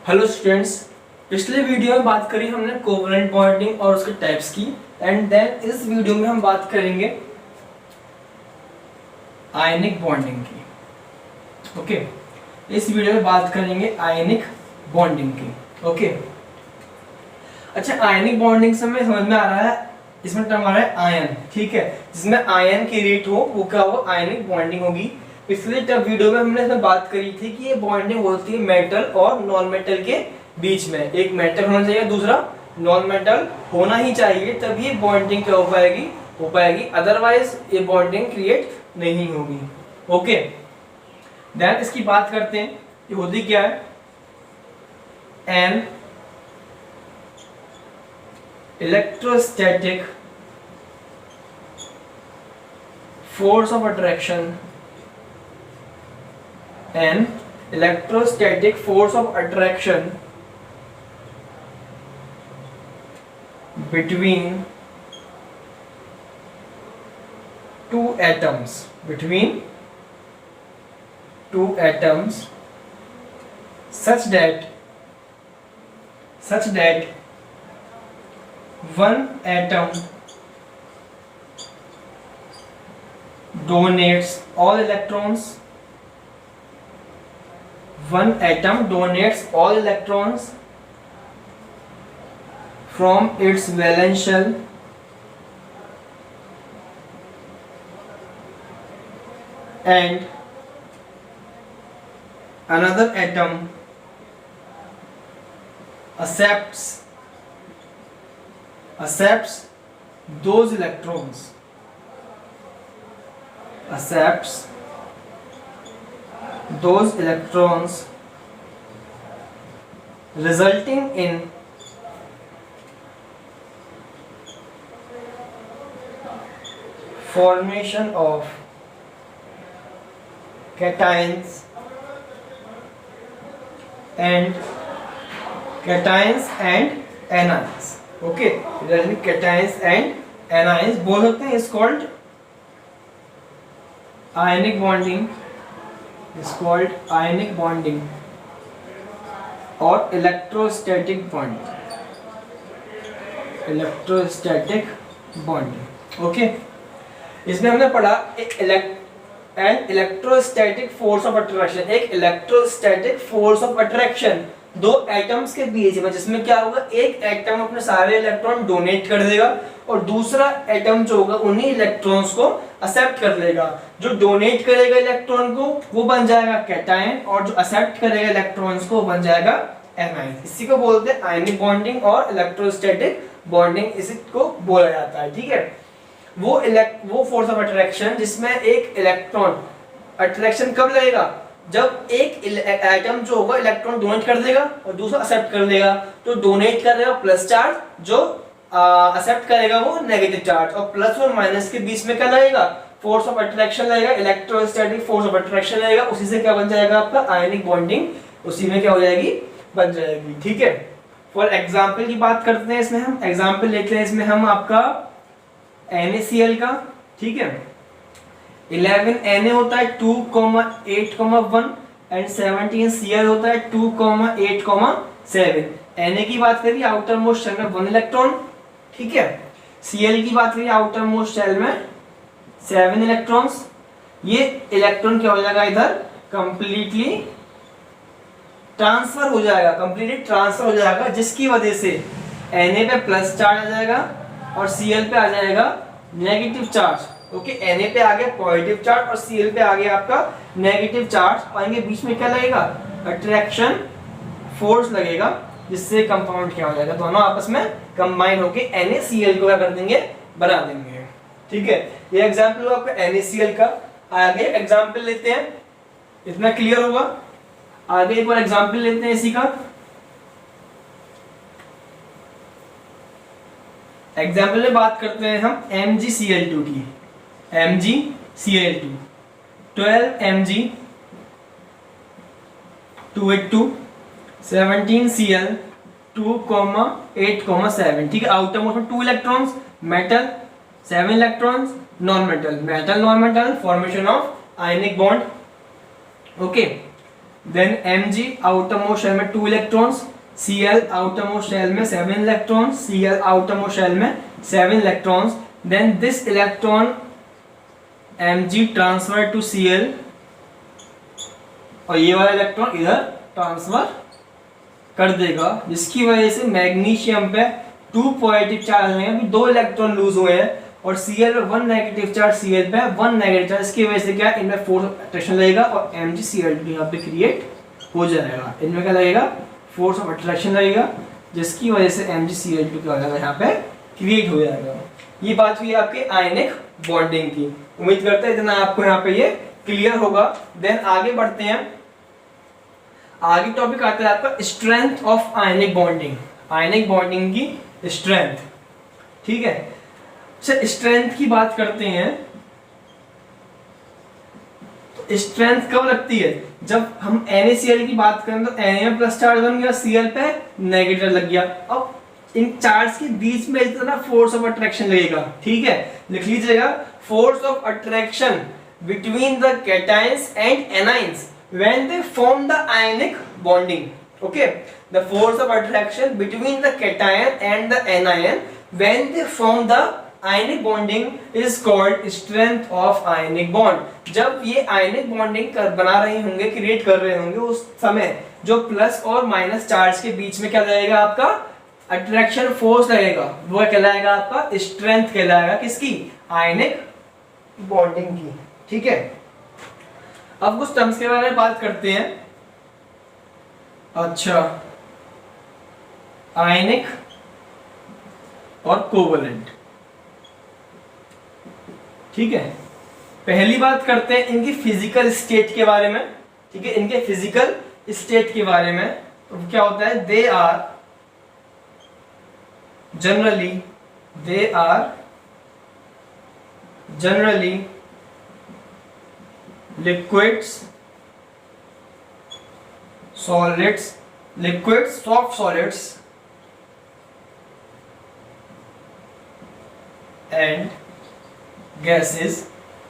Hello students, पिछले video में बात करी हमने कोवलेंट बॉन्डिंग और उसके टाइप्स की। एंड देन इस वीडियो में हम बात करेंगे आयनिक बॉन्डिंग की। ओके, इस वीडियो में बात करेंगे आयनिक बॉन्डिंग की। ओके, अच्छा, आयनिक बॉन्डिंग से हमें समझ में आ रहा है, इसमें टर्म आ रहा है आयन। ठीक है, जिसमें आयन की रेट हो वो क्या हो, आयनिक बॉन्डिंग होगी। पिछले वीडियो में हमने इसमें बात करी थी कि ये बॉन्डिंग होती है मेटल और नॉन मेटल के बीच में। एक मेटल होना चाहिए, दूसरा नॉन मेटल होना ही चाहिए, तभी ये बॉन्डिंग क्या हो पाएगी, अदरवाइज ये बॉन्डिंग क्रिएट नहीं होगी। ओके, देन इसकी बात करते हैं, ये होती क्या है, an electrostatic force of attraction, an electrostatic force of attraction between two atoms, such that one atom donates all electrons, from its valence shell and another atom accepts those electrons, resulting in formation of cations and anions. Okay, resulting cations and anions बोल सकते हैं, is called ionic bonding और electrostatic bonding. Okay, इसमें हमने पढ़ा electrostatic force of attraction दो atoms के बीच में, जिसमें क्या होगा, एक एटम अपने सारे इलेक्ट्रॉन डोनेट कर देगा और दूसरा एटम जो होगा उन्हीं इलेक्ट्रॉन्स को एक्सेप्ट कर लेगा। जो डोनेट करेगा इलेक्ट्रॉन को वो बन जाएगा कैटायन, और जो एक्सेप्ट करेगा इलेक्ट्रॉन्स को वो बन जाएगा एनायन। इसी को बोलते हैं आयनिक बॉन्डिंग और इलेक्ट्रोस्टैटिक बॉन्डिंग, इसी को बोला जाता है। ठीक है, वो फोर्स ऑफ अट्रैक्शन जिसमें एक इलेक्ट्रॉन, अट्रैक्शन कब लगेगा, जब एक एटम जो होगा इलेक्ट्रॉन डोनेट कर देगा और दूसरा एक्सेप्ट कर लेगा। तो डोनेट करेगा प्लस चार्ज, जो एक्सेप्ट करेगा वो नेगेटिव चार्ज, और प्लस और माइनस के बीच में क्या लगेगा, फोर्स ऑफ अट्रैक्शन लगेगा, इलेक्ट्रोस्टैटिक फोर्स ऑफ अट्रैक्शन लगेगा। उसी से क्या बन जाएगा आपका आयनिक बॉन्डिंग, उसी में क्या हो जाएगी, बन जाएगी। ठीक है, फॉर एग्जाम्पल की बात करते हैं, इसमें हम एग्जाम्पल लेते हैं, इसमें हम आपका NaCl का। ठीक है, 11Na होता है 2,8,1 एंड 17Cl होता है 2,8,7। Na की बात करिए आउटर मोस्ट शेल में 1 इलेक्ट्रॉन। ठीक है, Cl की बात करिए आउटर मोस्ट शेल में 7 इलेक्ट्रॉन्स। ये इलेक्ट्रॉन क्या हो जाएगा, इधर कंप्लीटली ट्रांसफर हो जाएगा, जिसकी वजह से Na पे प्लस चार्ज आ जाएगा और Cl पे आ जाएगा नेगेटिव चार्ज। ओके, Na पे आ गया पॉजिटिव चार्ज और Cl पे आ गया आपका नेगेटिव चार्ज, और इनके बीच में क्या लगेगा, अट्रैक्शन फोर्स लगेगा, जिससे कंपाउंड क्या हो जाएगा, दोनों आपस में कंबाइन होके NaCl को क्या कर देंगे, बना देंगे। ठीक है, ये एग्जांपल हुआ आपका NaCl का। आगे एग्जांपल लेते हैं, इतना क्लियर होगा। आगे एक और एग्जांपल लेते हैं इसी का। एग्जाम्पल में बात करते हैं हम MgCl2 की। MgCl2 12Mg 282 17Cl 2,8,7। ठीक है, आउटर मोस्ट में 2 electrons metal, 7 electrons non metal, formation of ionic bond. Okay, then Mg outer most shell में 2 electrons, Cl outer most shell में 7 electrons, Cl outer most shell में 7 electrons, then this electron Mg transfer to Cl और ये वाला electron इधर transfer कर देगा, जिसकी वजह से मैग्नीशियम पे 2 पॉजिटिव चार्ज हैं, अभी 2 इलेक्ट्रॉन लूज हुए हैं, और Cl पे 1 नेगेटिव चार्ज, Cl पे 1 नेगेटिव चार्ज, इसकी वजह से क्या इनमें फोर्स ऑफ अट्रैक्शन लगेगा और MgCl2 यहाँ पे क्रिएट हो जाएगा। इनमें क्या लगेगा, फोर्स ऑफ अट्रैक्शन लगेगा, जिसकी वजह से MgCl2 क्या हो जाएगा यहाँ पे क्रिएट हो जाएगा। ये बात हुई आपके आयनिक बॉन्डिंग की। उम्मीद करते हैं इतना आपको यहाँ पे ये क्लियर होगा। देन आगे बढ़ते हैं, आगे टॉपिक आता है आपका strength of ionic bonding, ionic bonding की स्ट्रेंथ। ठीक है, अच्छा स्ट्रेंथ की बात करते हैं तो स्ट्रेंथ कब लगती है, जब हम NaCl की बात करें तो Na में प्लस चार्ज बन गया, Cl पे नेगेटिव लग गया। अब इन चार्ज के बीच में इतना फोर्स ऑफ अट्रैक्शन लगेगा। ठीक है, लिख लीजिएगा, force of attraction between the cations and anions when they form the ionic bonding. Okay, the force of attraction between the cation and the anion when they form the ionic bonding is called strength of ionic bond. जब ये ionic bonding बना रहे होंगे, create कर रहे होंगे, उस समय जो प्लस और माइनस चार्ज के बीच में क्या लगेगा, आपका अट्रैक्शन फोर्स लगेगा, वो कहलाएगा आपका स्ट्रेंथ कहलाएगा, किसकी, आयनिक बॉन्डिंग की। ठीक है, अब कुछ टर्म्स के बारे में बात करते हैं। अच्छा, आयनिक और कोवलेंट। ठीक है, पहली बात करते हैं इनकी फिजिकल स्टेट के बारे में। ठीक है, इनके फिजिकल स्टेट के बारे में तो क्या होता है, they are generally liquids, solids, liquids, soft solids and gases.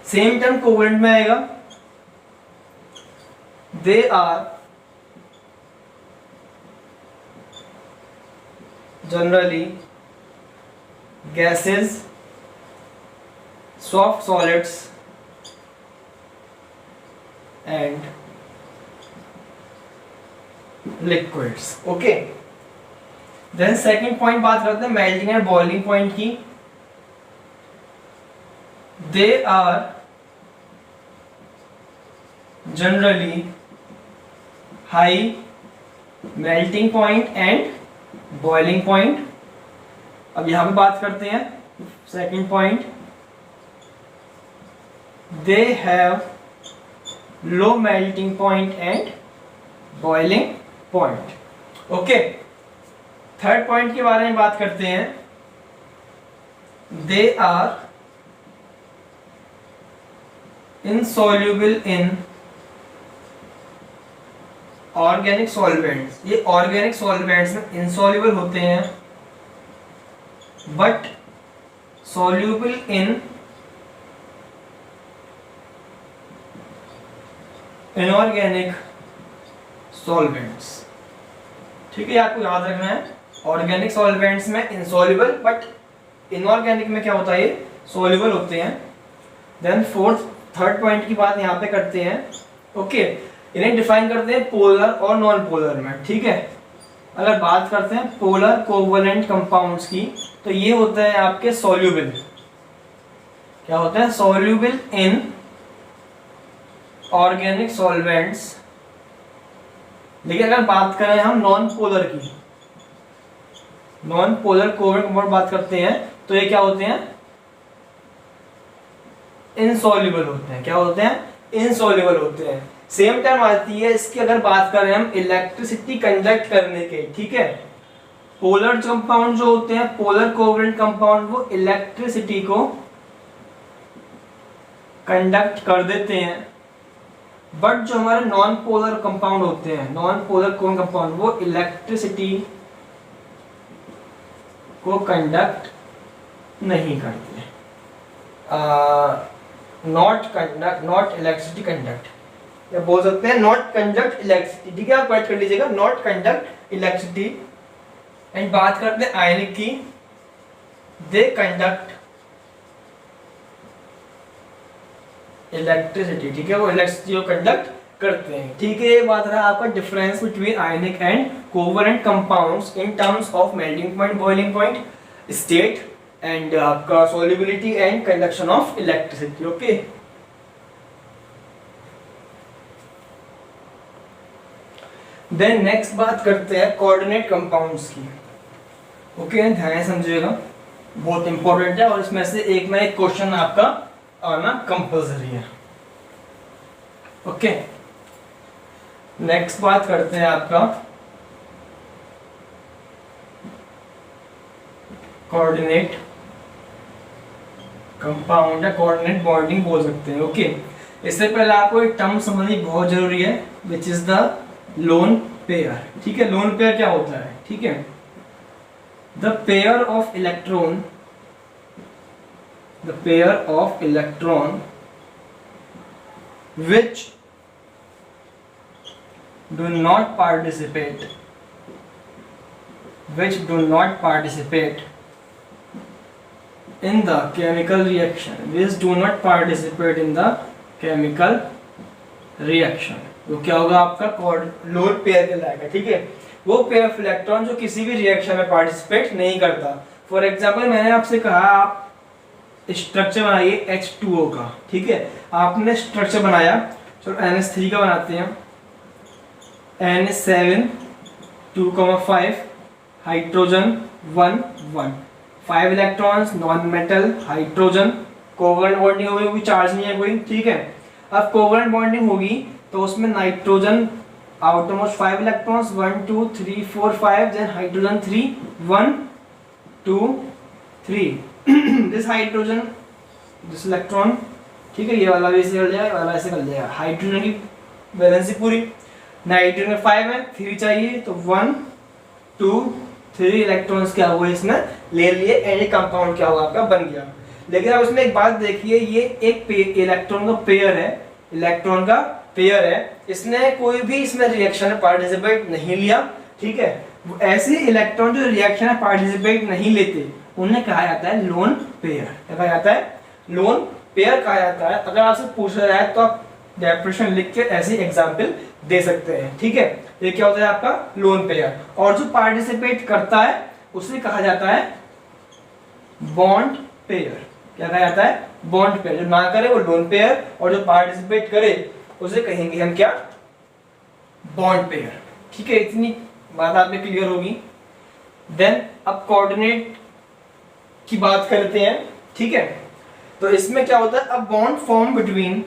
Same term covalent में आएगा, they are generally gases, soft solids and liquids. Okay, then second point बात करते हैं मेल्टिंग एंड बॉइलिंग पॉइंट की। they are generally high melting point and boiling point. अब यहां पे बात करते हैं second point, they have low melting point and boiling point. Okay, third point के बारे में बात करते हैं, they are insoluble in organic solvents. ये organic solvents में insoluble होते हैं, but soluble in inorganic solvents. ठीक है, आपको याद रखना है, ऑर्गेनिक सॉल्वेंट्स में इनसॉल्युबल, बट इनऑर्गेनिक में क्या होता है, ये सॉल्युबल होते हैं। देन थर्ड पॉइंट की बात यहाँ पे करते हैं। ओके, इन्हें डिफाइन करते हैं पोलर और नॉन पोलर में। ठीक है, अगर बात करते हैं पोलर कोवलेंट कंपाउंड्स की, तो ये होता है आपके सॉल्युबल, क्या होता है, सॉल्युबल इन ऑर्गेनिक सॉल्वेंट्स। लेकिन अगर बात करें हम नॉन पोलर की, नॉन पोलर कोवलेंट कंपाउंड बात करते हैं, तो ये क्या होते हैं, इनसॉल्युबल होते हैं। क्या होते हैं, इनसॉल्युबल होते हैं। सेम टर्म आती है इसकी अगर बात करें हम इलेक्ट्रिसिटी कंडक्ट करने के। ठीक है, पोलर कंपाउंड जो होते हैं, पोलर कोवलेंट कंपाउंड, वो इलेक्ट्रिसिटी को कंडक्ट कर देते हैं, बट जो हमारे नॉन पोलर कंपाउंड होते हैं, नॉन पोलर कोवलेंट कंपाउंड, वो इलेक्ट्रिसिटी को कंडक्ट नहीं करते। नॉट इलेक्ट्रिसिटी कंडक्ट, या बोल सकते हैं नॉट कंडक्ट इलेक्ट्रिसिटी। ठीक है, आप राइट कर लीजिएगा नॉट कंडक्ट इलेक्ट्रिसिटी। एंड बात करते हैं आयनिक की, दे कंडक्ट इलेक्ट्रिसिटी। ठीक है, वो इलेक्ट्रिसिटी को कंडक्ट करते हैं। ठीक है, ये बात रहा आपका difference between ionic and covalent compounds in terms of melting point, boiling point, state and आपका solubility and conduction of electricity. Okay, then next बात करते हैं कोऑर्डिनेट कंपाउंड्स की। ओके, ध्यान समझिएगा, बहुत इंपॉर्टेंट है और इसमें से एक ना एक क्वेश्चन आपका आना कंपल्सरी है। ओके, नेक्स्ट बात करते हैं आपका कोऑर्डिनेट कंपाउंड या कोऑर्डिनेट बॉन्डिंग बोल सकते हैं। ओके, इससे पहले आपको एक टर्म समझनी बहुत जरूरी है which is the lone pair. ठीक है, लोन पेयर क्या होता है? ठीक है, the pair of electron, the pair of electron which do not participate in the chemical reaction, वो क्या होगा आपका लोन पेयर कहलाएगा। ठीक है, वो पेयर ऑफ इलेक्ट्रॉन जो किसी भी रिएक्शन में पार्टिसिपेट नहीं करता। फॉर एग्जाम्पल, मैंने आपसे कहा आप स्ट्रक्चर बनाइए H2O का। ठीक है, आपने स्ट्रक्चर बनाया, चलो NH3 का बनाते हैं, NH7 2,5 hydrogen 1 1 5 electrons, non metal, hydrogen, covalent bonding होगी, कोई चार्ज नहीं है कोई। ठीक है, अब कोवेलेंट बॉन्डिंग होगी तो उसमें nitrogen outermost 5 electrons 1 2 3 4 5, then hydrogen 3 1 2 3 this hydrogen, this electron. ठीक है, ये वाला भी ऐसे कर जाएगा, ये वाला ऐसे कर जाएगा। हाइड्रोजन की वैलेंसी पूरी, नाइट्रोजन में 5 है, 3 चाहिए, तो 1 2 3 इलेक्ट्रॉन्स क्या हुए इसमें ले लिए, एंड कंपाउंड क्या हुआ आपका बन गया। लेकिन अब इसमें एक बात देखिए, ये एक इलेक्ट्रॉन का पेयर है, इलेक्ट्रॉन का पेयर है, इसने कोई भी इसमें रिएक्शन में पार्टिसिपेट नहीं लिया। ठीक है, ऐसे इलेक्ट्रॉन जो रिएक्शन में पार्टिसिपेट नहीं लेते उन्हें कहा जाता है लोन पेयर। क्या कहा जाता है? लोन पेयर कहा जाता है। अगर आपसे पूछा जाए तो आप डेफिनेशन लिख के ऐसे एग्जांपल दे सकते हैं। ठीक है, ये क्या होता है आपका लोन पेयर। और जो पार्टिसिपेट करता है उसे कहा जाता है बॉन्ड पेयर। क्या कहा जाता है? Bond pair. जो ना करे वो लोन पेयर, और जो पार्टिसिपेट करे उसे कहेंगे हम क्या? Bond pair. ठीक है, इतनी बात आप में क्लियर होगी। देन अब कोऑर्डिनेट की बात करते हैं। ठीक है, तो इसमें क्या होता है? A bond form between,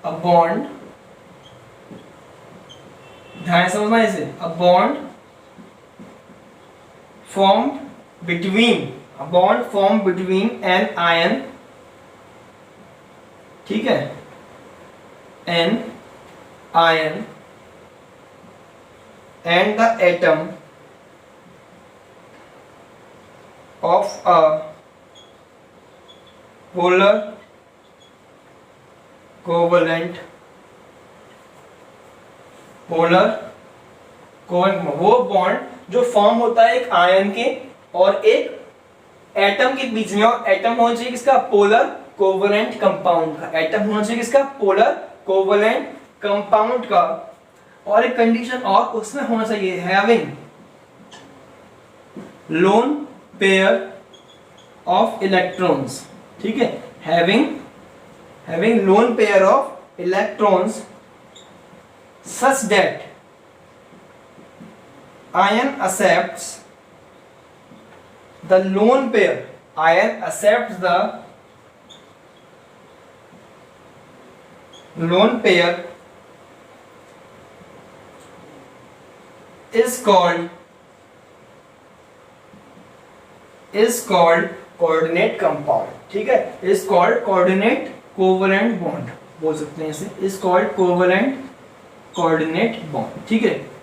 a bond, ध्यान समझना इसे, a bond form between, a bond form between an ion, ठीक है, an ion and the atom of a polar covalent वो बॉन्ड जो फॉर्म होता है एक आयन के और एक एटम के बीच में, और एटम होना चाहिए किसका? पोलर कोवलेंट कंपाउंड का। एटम होना चाहिए किसका? पोलर कोवलेंट कंपाउंड का। और एक कंडीशन और उसमें होना चाहिए, having lone pair of electrons. ठीक है, having lone pair of electrons such that ion accepts the lone pair, ion accepts the lone pair is called coordinate compound. ठीक है, is called coordinate covalent bond बोल सकते हैं इसे, is called covalent coordinate bond. ठीक है,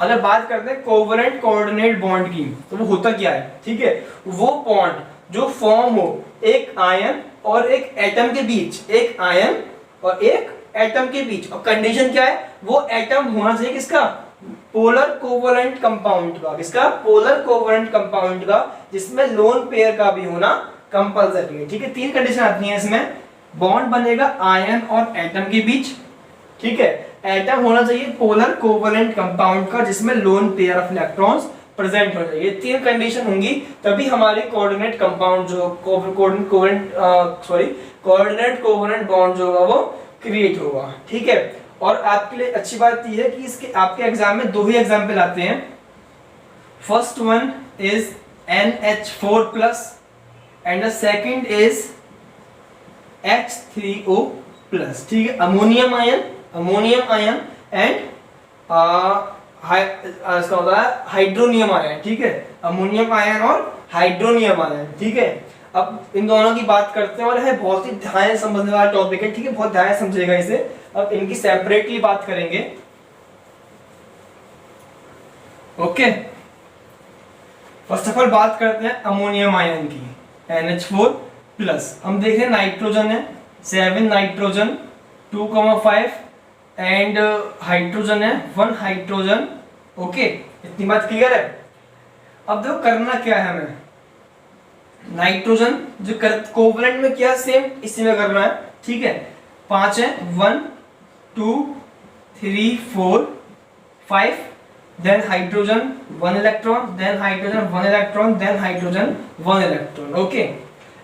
अगर बात करते हैं कोवलेंट कोऑर्डिनेट बॉन्ड की तो वो होता क्या है? ठीक है, वो बॉन्ड जो फॉर्म हो एक आयन और एक एटम के बीच, एक आयन और एक एटम के बीच। और कंडीशन क्या है, वो एटम होना चाहिए किसका, पोलर कोवलेंट कंपाउंड का। किसका, पोलर कोवलेंट कंपाउंड का, जिसमें लोन पेयर का भी होना कंपलसरी है। ठीक है, 3 कंडीशन आती हैं इसमें। बॉन्ड बनेगा आयन और एटम के बीच, ठीक है, एटम होना चाहिए पोलर कोवलेंट कंपाउंड का जिसमें lone pair of electrons present हो जाए। ये 3 कंडीशन होंगी तभी हमारी कोऑर्डिनेट कंपाउंड जो कोऑर्डिनेट कोवलेंट बॉन्ड जो होगा वो क्रिएट होगा। ठीक है, और आपके लिए अच्छी बात यह है कि इसके आपके एग्जाम में 2 ही एग्जाम्पल आते हैं। First one is NH4+ and the second is H3O+। ठीक है, अमोनियम आयन एंड इसका होता है हाइड्रोनियम आयन। ठीक है, अमोनियम आयन और हाइड्रोनियम आयन। ठीक है, अब इन दोनों की बात करते हैं और है बहुत ही ध्यान समझने वाला टॉपिक है। ठीक है, बहुत ध्यान समझेगा इसे। अब इनकी सेपरेटली बात करेंगे। ओके, फर्स्ट ऑफ ऑल बात करते हैं अमोनियम आयन की, NH4+। हम देख रहे हैं नाइट्रोजन है 7 नाइट्रोजन 2,5 एंड हाइड्रोजन है 1 हाइड्रोजन। ओके, इतनी बात क्लियर है। अब देखो करना क्या है हमें, नाइट्रोजन जो कोवलेंट में क्या सेम इसी में करना है। ठीक है, 5 है 1 2 3 4 5, then hydrogen 1 electron, then hydrogen 1 electron, then hydrogen 1 electron. Okay,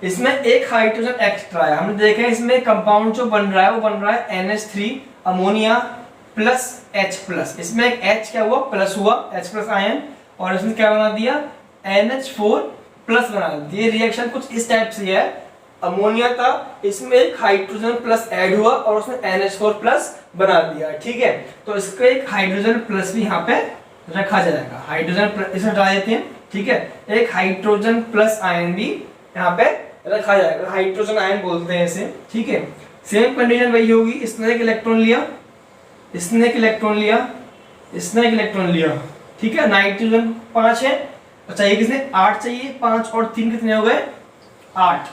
इसमें एक हाइड्रोजन एक्स्ट्रा है। हमने देखा है इसमें कंपाउंड जो बन रहा है वो बन रहा है NH3 अमोनिया प्लस H+। इसमें एक H क्या हुआ, प्लस हुआ, H+ आयन, और इसमें क्या बना दिया, NH4+ बना दिया। ये रिएक्शन कुछ इस टाइप से है, अमोनिया था, इसमें एक हाइड्रोजन प्लस ऐड हुआ और उसमें NH4+ बना दिया। ठीक है, तो इसका एक हाइड्रोजन प्लस भी यहाँ पे रखा जाएगा, हाइड्रोजन प्लस इसे हटा देते हैं। ठीक है, एक हाइड्रोजन प्लस आयन भी यहाँ पे रखा जाएगा, हाइड्रोजन आयन बोलते हैं इसे। ठीक है, सेम कंडीशन वही होगी, इसने एक इलेक्ट्रॉन लिया, इसने एक इलेक्ट्रॉन लिया, इसने एक इलेक्ट्रॉन लिया। ठीक है, नाइट्रोजन 5 है, चाहिए किसने 8 चाहिए, 5 और 3 कितने हो गए 8।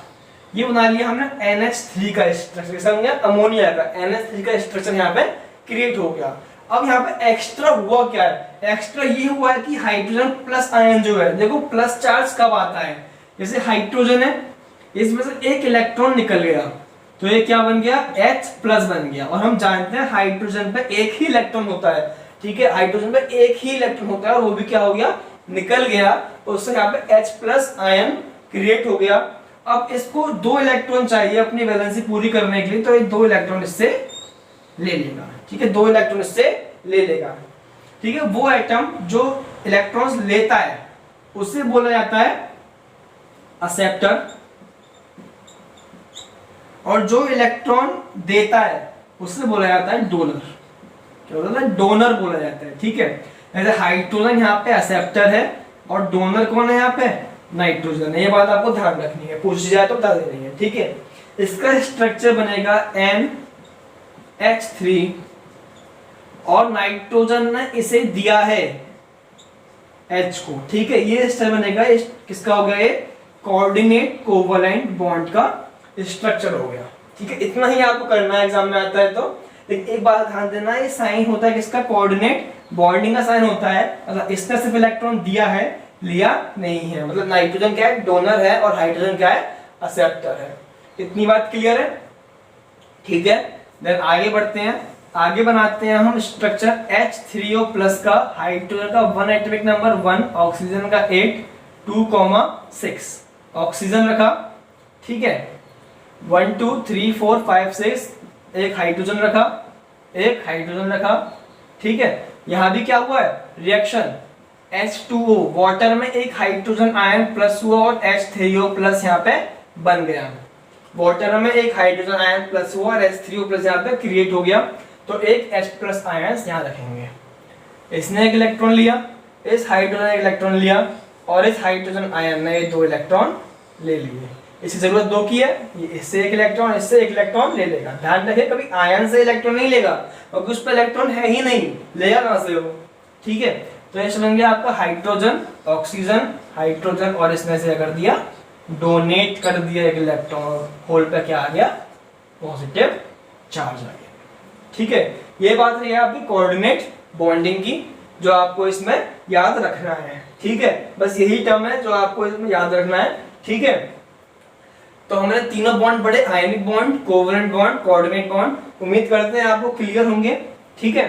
ये बना लिया हमने NH3 का स्ट्रक्चर, समझ गया, अमोनिया का NH3 का स्ट्रक्चर यहाँ पे क्रिएट हो गया। अब यहाँ पे एक्स्ट्रा हुआ क्या है, एक्स्ट्रा ये हुआ है कि हाइड्रोजन प्लस आयन जो है, देखो प्लस चार्ज कब आता है, जैसे हाइड्रोजन है, इसमें से एक इलेक्ट्रॉन निकल गया तो ये क्या बन गया, H+ बन गया। और हम जानते हैं हाइड्रोजन पे एक ही इलेक्ट्रॉन होता है। ठीक है, हाइड्रोजन पे एक ही इलेक्ट्रॉन होता है और वो भी क्या हो गया, निकल गया, उससे यहाँ पे H+ आयन क्रिएट हो गया। अब इसको 2 इलेक्ट्रॉन चाहिए अपनी वैलेंसी पूरी करने के लिए, तो ये 2 इलेक्ट्रॉन इससे ले लेगा। ठीक है, 2 इलेक्ट्रॉन इससे ले लेगा। ठीक है, वो एटम जो इलेक्ट्रॉन्स लेता है उसे बोला जाता है एक्सेप्टर, और जो इलेक्ट्रॉन देता है उससे बोला जाता है डोनर। क्या बोला जाता है, डोनर बोला जाता है। ठीक है, जैसे हाइड्रोजन यहाँ पे एक्सेप्टर है और डोनर कौन है यहाँ पे, नाइट्रोजन है। ये बात आपको ध्यान रखनी है, पूछ जाए तो बता देनी है। ठीक है, इसका स्ट्रक्चर बनेगा NH3 और नाइट्रोजन ने इसे दिया है H को। ठीक है, ये स्ट्रक्चर बनेगा, किसका हो गया, ये कोऑर्डिनेट कोवलेंट बॉन्ड का स्ट्रक्चर हो गया। ठीक है, इतना ही आपको करना है, एग्जाम में आता है तो। लेकिन एक बात ध्यान देना, ये साइन होता है किसका, कोऑर्डिनेट बॉन्डिंग का साइन होता है। मतलब इसने सिर्फ इलेक्ट्रॉन दिया है, लिया नहीं है। मतलब नाइट्रोजन क्या है, डोनर है, और हाइड्रोजन क्या है, एक्सेप्टर है। इतनी बात क्लियर है। ठीक है, देन आगे बढ़ते हैं, आगे बनाते हैं हम स्ट्रक्चर H3O+ का। हाइड्रोजन का 1 एटॉमिक नंबर 1, ऑक्सीजन का 8 2,6 ऑक्सीजन रखा। ठीक है, 1 2 3 4 5 6 एक हाइड्रोजन रखा, एक हाइड्रोजन रखा। ठीक है, यहां भी क्या हुआ है, रिएक्शन H2O, वाटर में एक हाइड्रोजन आयन प्लस हुआ और H3O+ यहाँ पे बन गया। वाटर में एक हाइड्रोजन आयन प्लस हुआ और H3O+ यहाँ पे क्रिएट हो गया, तो एक H+ आयन यहाँ रखेंगे। इसने एक इलेक्ट्रॉन लिया, इस हाइड्रोजन ने एक इलेक्ट्रॉन लिया, और इस हाइड्रोजन आयन ने 2 इलेक्ट्रॉन ले लिए। इसकी जरूरत 2 की है, ये इससे एक इलेक्ट्रॉन, इससे एक इलेक्ट्रॉन ले लेगा। ध्यान रखिए, कभी आयन से इलेक्ट्रॉन नहीं लेगा, क्योंकि उस पर इलेक्ट्रॉन है ही नहीं, लेगा कहां से वो। ठीक है, तो ये समझ गया आपका हाइड्रोजन, ऑक्सीजन, हाइड्रोजन, और इसमें से कर दिया, डोनेट कर दिया एक इलेक्ट्रॉन, होल पे क्या आ गया, पॉजिटिव चार्ज आ गया। ठीक है, ये बात रही आपकी कोऑर्डिनेट बॉन्डिंग की जो आपको इसमें याद रखना है। ठीक है, बस यही टर्म है जो आपको इसमें याद रखना है। ठीक है, तो हमने तीनों बॉन्ड पढ़े, ionic bond, covalent bond, coordinate bond. उम्मीद करते हैं आपको क्लियर होंगे। ठीक है,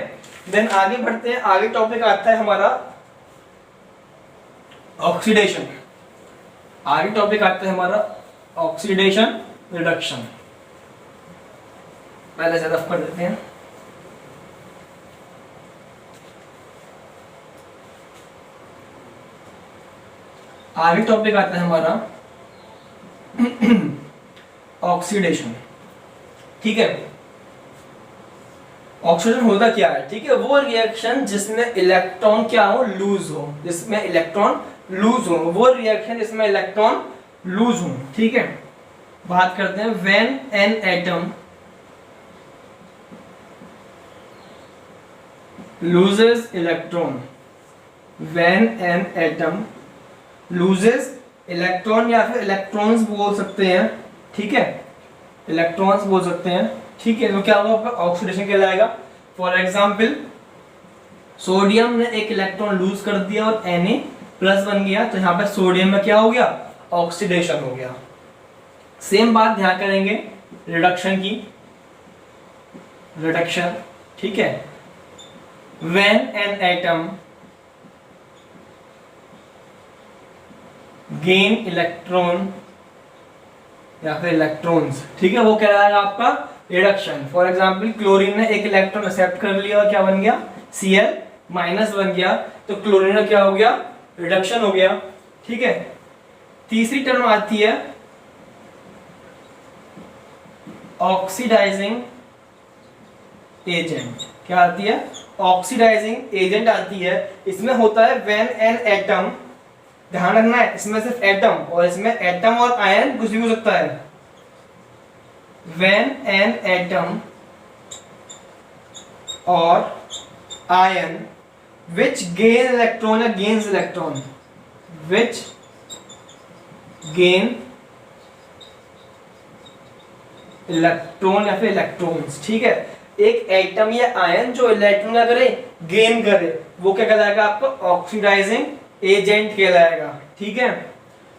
देन आगे बढ़ते हैं। आगे टॉपिक आता है हमारा ऑक्सीडेशन। आगे टॉपिक आता है हमारा ऑक्सीडेशन रिडक्शन। पहले से रफ कर देते हैं। आगे टॉपिक आता है हमारा ऑक्सीडेशन। ठीक है, ऑक्सीडेशन होता क्या है? ठीक है, वो रिएक्शन जिसमें इलेक्ट्रॉन क्या हो, लूज हो, जिसमें इलेक्ट्रॉन लूज हो, वो रिएक्शन जिसमें इलेक्ट्रॉन लूज हो। ठीक है, बात करते हैं when an atom loses electron. When an atom loses electron, या फिर इलेक्ट्रॉन्स बोल सकते हैं। ठीक है, इलेक्ट्रॉन्स बोल सकते हैं। ठीक है, तो क्या होगा आपका ऑक्सीडेशन कहलाएगा। फॉर एग्जांपल सोडियम ने एक इलेक्ट्रॉन लूज कर दिया और Na+ बन गया, तो यहाँ पे सोडियम में क्या हो गया, ऑक्सीडेशन हो गया। सेम बात ध्यान करेंगे रिडक्शन की, रिडक्शन। ठीक है, when an atom gain electron या फिर इलेक्ट्रॉन्स, ठीक है, वो कहलाएगा आपका रिडक्शन। फॉर एग्जांपल क्लोरीन ने एक इलेक्ट्रॉन एक्सेप्ट कर लिया और क्या बन गया, Cl- बन गया, तो क्लोरीन का क्या हो गया, रिडक्शन हो गया। ठीक है, तीसरी टर्म आती है ऑक्सीडाइजिंग एजेंट। क्या आती है, ऑक्सीडाइजिंग एजेंट आती है। इसमें होता है व्हेन एन एटम, ध्यान रखना है इसमें सिर्फ एटम, और इसमें एटम और आयन कुछ भी हो सकता है। व्हेन एन एटम और आयन which gain electron या gains electron, which gain electron या फिर इलेक्ट्रॉन्स। ठीक है, एक एटम या आयन जो इलेक्ट्रॉन क्या करे, गेन करे, वो क्या कहलाएगा आपका ऑक्सीडाइजिंग एजेंट कहलाएगा। ठीक है,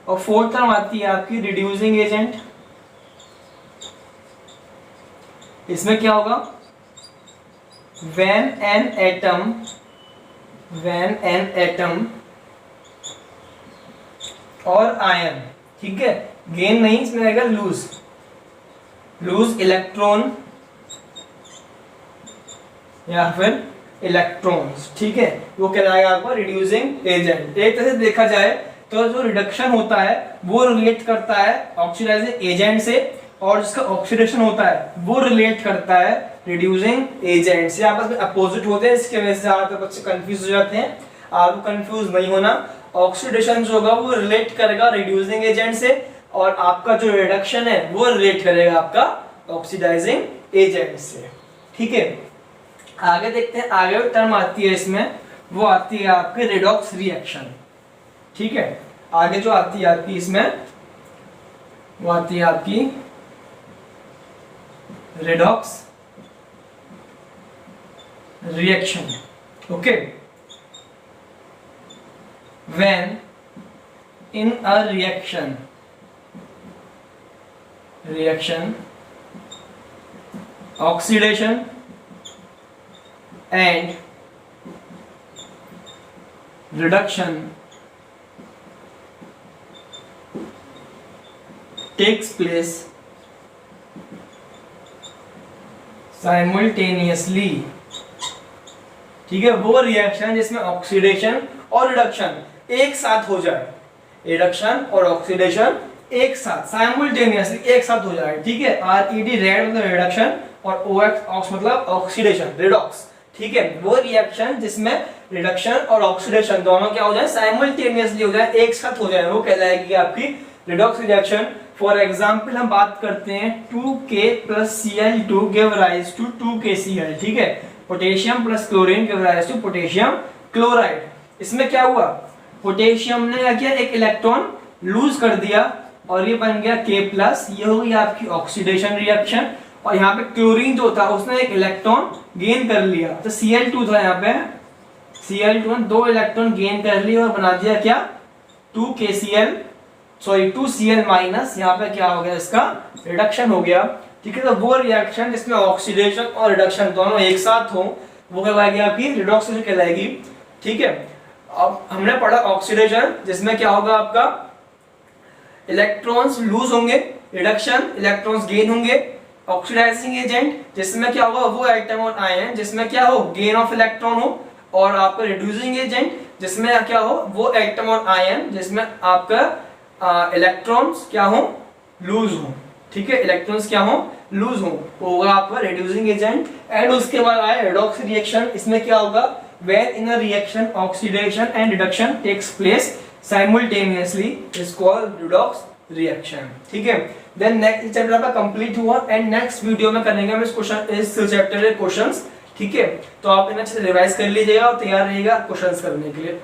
और फोर्थ टर्म आती है आपकी रिड्यूसिंग एजेंट। इसमें क्या होगा, when an atom और आयन, ठीक है, गेन नहीं, इसमें रहेगा लूज इलेक्ट्रॉन या फिर इलेक्ट्रॉन्स। ठीक है, वो कहलाएगा आपका रिड्यूसिंग एजेंट। एक तरह से देखा जाए तो जो रिडक्शन होता है वो रिलेट करता है ऑक्सीडाइजिंग एजेंट से, और जिसका ऑक्सीडेशन होता है वो रिलेट करता है रिड्यूसिंग एजेंट से। आपस में अपोजिट होते हैं, इसकी वजह से ज्यादातर बच्चे कंफ्यूज हो जाते हैं। आपको कंफ्यूज नहीं होना, ऑक्सीडेशन जो होगा वो रिलेट करेगा रिड्यूसिंग एजेंट से, और आपका जो रिडक्शन है वो रिलेट करेगा आपका ऑक्सीडाइजिंग एजेंट से। ठीक है, आगे देखते हैं। आगे टर्म आती है इसमें, वो आती है आपकी रेडॉक्स रिएक्शन। ठीक है, आगे जो आती है आपकी इसमें, वो आती है आपकी redox reaction. Okay, when in a reaction oxidation and reduction takes place simultaneously। ठीक है, वो रिएक्शन जिसमें ऑक्सीडेशन और रिडक्शन एक साथ हो जाए, रिडक्शन और ऑक्सीडेशन एक साथ साइमल्टेनियसली एक साथ हो जाए। ठीक है, RED रेड मतलब रिडक्शन और OX ऑक्स मतलब ऑक्सीडेशन, रेडॉक्स। ठीक है, वो रिएक्शन जिसमें रिडक्शन और ऑक्सीडेशन दोनों क्या हो जाए, साइमल्टेनियसली हो जाए, एक साथ हो जाए, वो कहलाएगी आपकी रिडॉक्स रिएक्शन। फॉर एग्जांपल हम बात करते हैं 2K + Cl2 give rise to 2KCl। ठीक है, potassium plus chlorine give rise to potassium chloride. इसमें क्या हुआ, पोटेशियम ने क्या किया, एक इलेक्ट्रॉन लूज कर दिया और ये बन गया K+। ये हो गई आपकी ऑक्सीडेशन रिएक्शन, और यहाँ पे क्लोरीन जो था उसने एक इलेक्ट्रॉन गेन कर लिया, तो Cl2 था यहाँ पे, Cl2 ने 2 इलेक्ट्रॉन गेन कर लिए और बना दिया क्या 2Cl माइनस, यहाँ पे क्या हो गया इसका रिडक्शन हो गया। ठीक है, तो वो रिएक्शन जिसमें ऑक्सीडेशन और रिडक्शन दोनों एक साथ हो वो कहलाएगी आपकी रिडॉक्स कहलाएगी। ठीक है, अब हमने पढ़ा ऑक्सीडेशन जिसमें क्या होगा आपका इलेक्ट्रॉन्स लूज होंगे, रिडक्शन इलेक्ट्रॉन्स गेन होंगे, ऑक्सीडाइजिंग एजेंट जिसमें क्या होगा वो एटम और आयन जिसमें क्या हो गेन ऑफ इलेक्ट्रॉन हो, और आपका रिड्यूसिंग एजेंट जिसमें क्या हो वो एटम और आयन जिसमें आपका इलेक्ट्रॉन्स क्या हो लूज हो। ठीक है, इलेक्ट्रॉन्स क्या हो लूज हो, होगा आपका रिड्यूसिंग एजेंट। एंड उसके बाद आया रिडॉक्स रिएक्शन, इसमें क्या होगा when in a reaction oxidation and reduction takes place simultaneously is called redox reaction। ठीक है, देन नेक्स्ट चैप्टर आपका कंप्लीट हुआ एंड नेक्स्ट वीडियो में करेंगे हम इस चैप्टर के क्वेश्चंस। ठीक है, तो आप इन्हें अच्छे से रिवाइज कर लीजिएगा और तैयार रहिएगा क्वेश्चंस करने के लिए।